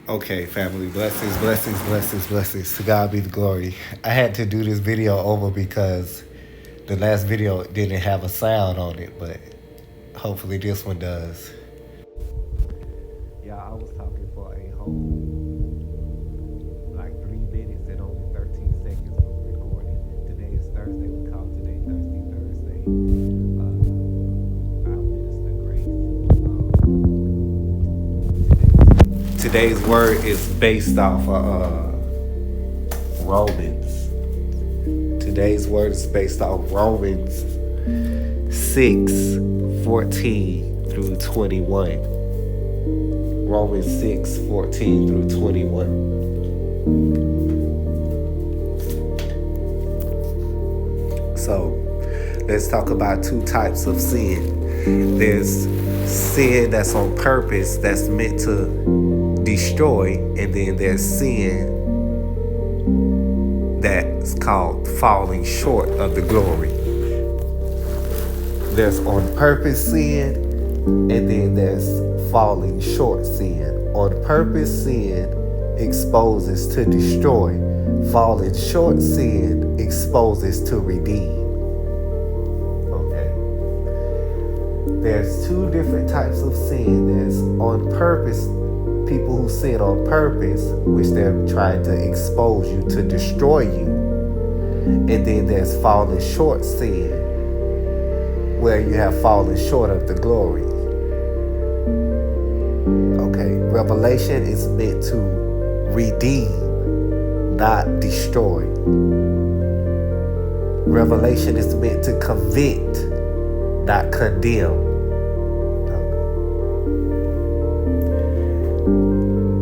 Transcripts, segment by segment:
Okay, family, blessings, blessings, blessings, blessings. To God be the glory. I had to do this video over because the last video didn't have a sound on it, but hopefully this one does. Yeah, I was talking for a whole like 3 minutes and only 13 seconds was recorded. Today is Thursday. We call today Thirsty Thursday. Our minister Grace. Today's word is based off of Romans. Today's word is based off Romans 6:14 through 21. Romans 6:14 through 21. So let's talk about two types of sin. There's sin that's on purpose, that's meant to destroy, and then there's sin that's called falling short of the glory. There's on purpose sin, and then there's falling short sin. On purpose sin exposes to destroy. Falling short sin exposes to redeem. Okay. There's two different types of sin. There's on purpose, people who sin on purpose, which they're trying to expose you to destroy you. And then there's falling short sin, where you have fallen short of the glory. Okay, revelation is meant to redeem, not destroy. Revelation is meant to convict, not condemn.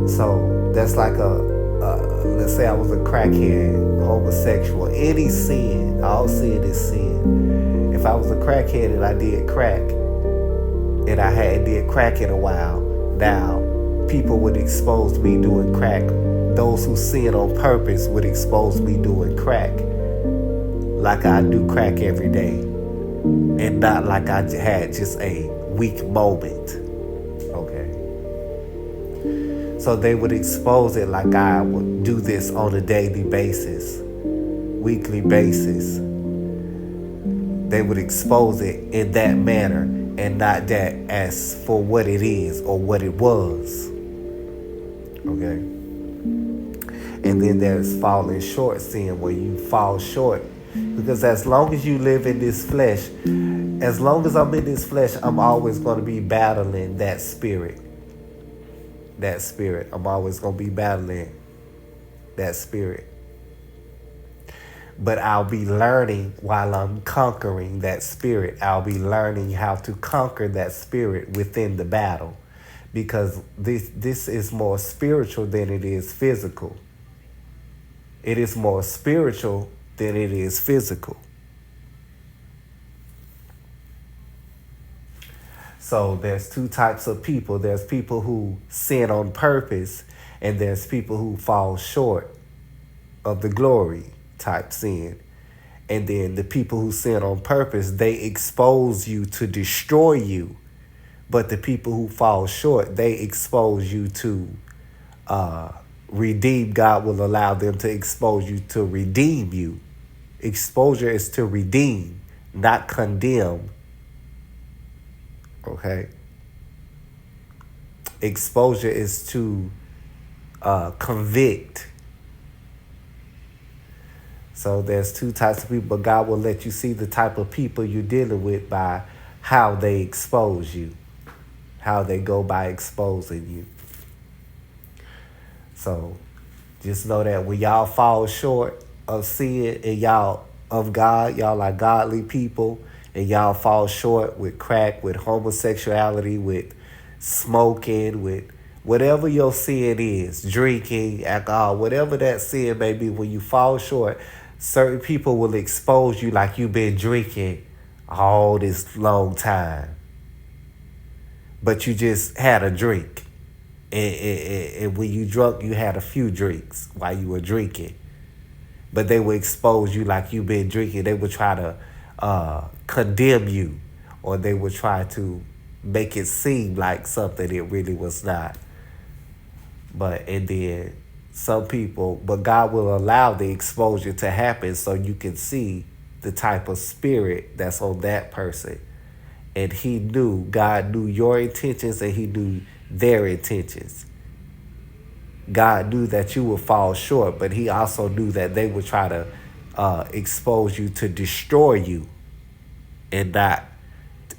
So that's like let's say I was a crackhead, homosexual, any sin, all sin is sin. If I was a crackhead and I did crack, and I hadn't did crack in a while, now people would expose me doing crack. Those who sin on purpose would expose me doing crack, like I do crack every day, and not like I had just a weak moment. Okay. So they would expose it like I would do this on a daily basis, weekly basis. They would expose it in that manner and not that as for what it is or what it was. Okay. And then there's falling short sin, where you fall short. Because as long as you live in this flesh, as long as I'm in this flesh, I'm always going to be battling that spirit. That spirit. I'm always going to be battling that spirit. But I'll be learning while I'm conquering that spirit. I'll be learning how to conquer that spirit within the battle. Because this is more spiritual than it is physical. It is more spiritual than it is physical. So there's two types of people. There's people who sin on purpose, and there's people who fall short of the glory type sin. And then the people who sin on purpose, they expose you to destroy you. But the people who fall short, they expose you to redeem. God will allow them to expose you to redeem you. Exposure is to redeem, not condemn. Okay? Exposure is to convict. So there's two types of people, but God will let you see the type of people you're dealing with by how they expose you, how they go by exposing you. So just know that when y'all fall short of sin and y'all of God, y'all are godly people, and y'all fall short with crack, with homosexuality, with smoking, with whatever your sin is, drinking, alcohol, whatever that sin may be, when you fall short, certain people will expose you like you've been drinking all this long time. But you just had a drink. And when you drunk, you had a few drinks while you were drinking. But they will expose you like you've been drinking. They will try to condemn you, or they will try to make it seem like something it really was not. And then some people, but God will allow the exposure to happen so you can see the type of spirit that's on that person. And God knew your intentions and he knew their intentions. God knew that you would fall short, but he also knew that they would try to expose you to destroy you and not.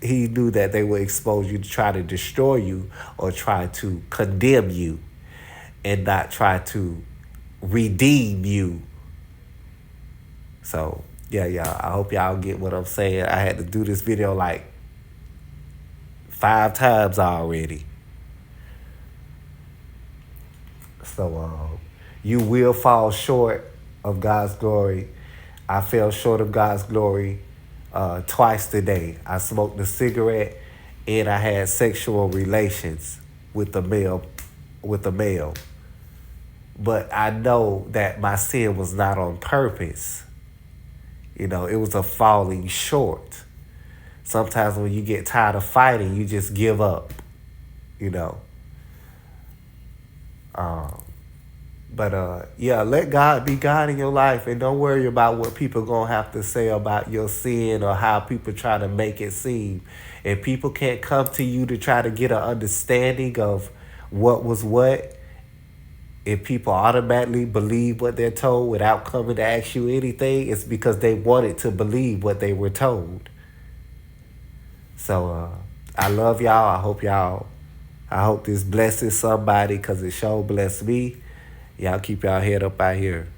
He knew that they would expose you to try to destroy you or try to condemn you and not try to redeem you. So, yeah, y'all, I hope y'all get what I'm saying. I had to do this video like 5 times already. So, you will fall short of God's glory. I fell short of God's glory twice today. I smoked a cigarette and I had sexual relations with a male. But I know that my sin was not on purpose. It was a falling short. Sometimes when you get tired of fighting, you just give up, you know. Yeah, let God be God in your life and don't worry about what people gonna have to say about your sin or how people try to make it seem. If people can't come to you to try to get an understanding of what was what, if people automatically believe what they're told without coming to ask you anything, it's because they wanted to believe what they were told. So I love y'all. I hope this blesses somebody because it sure blessed me. Y'all keep y'all head up out here.